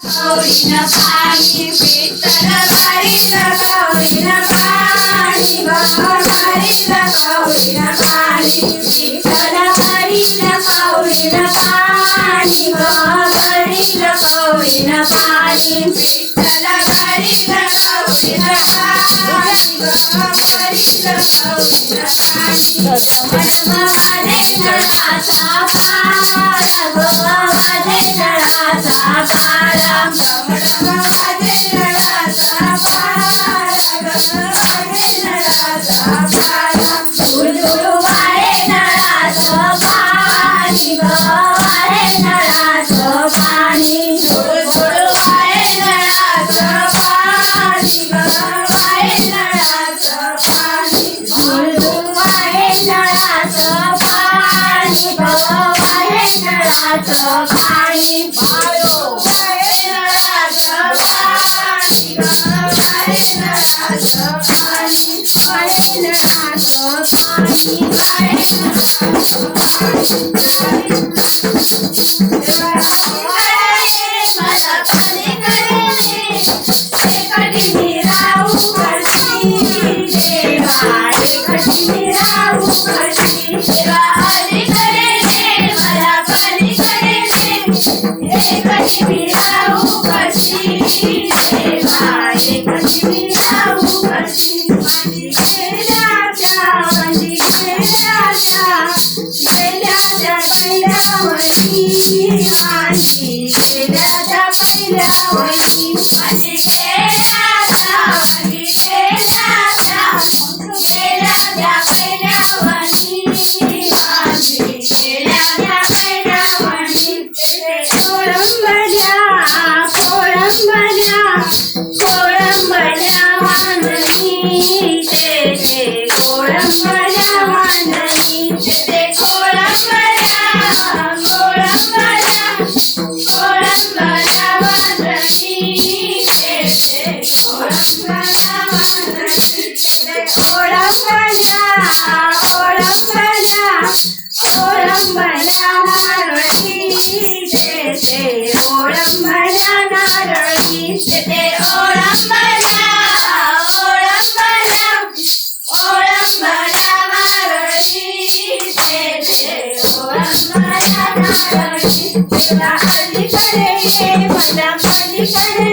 गौरीला पाणी विठ्ठल वारीला गौरीला पाणी वारीला गौरीला पाणी विठ्ठल वारीला गौरीला पाणी वारीला गौरीला पाणी विठ्ठल वारीला गौरीला पाणी वारीला गौरीला पाणी वारे नळाचा पारा वारे नळाचा पारा वारे नळाचा पारा झुळझुळ वारे नळाचं पाणी वारे नळाचं पाणी झुळझुळ वारे नळाचं पाणी वारे नळाचं पाणी झुळझुळ वारे नळाचं पाणी वारे नळाचं पाणी वारे नळाचं पाणी वारे नळाचं पाणी वारे नळाचं पाणी वारे मला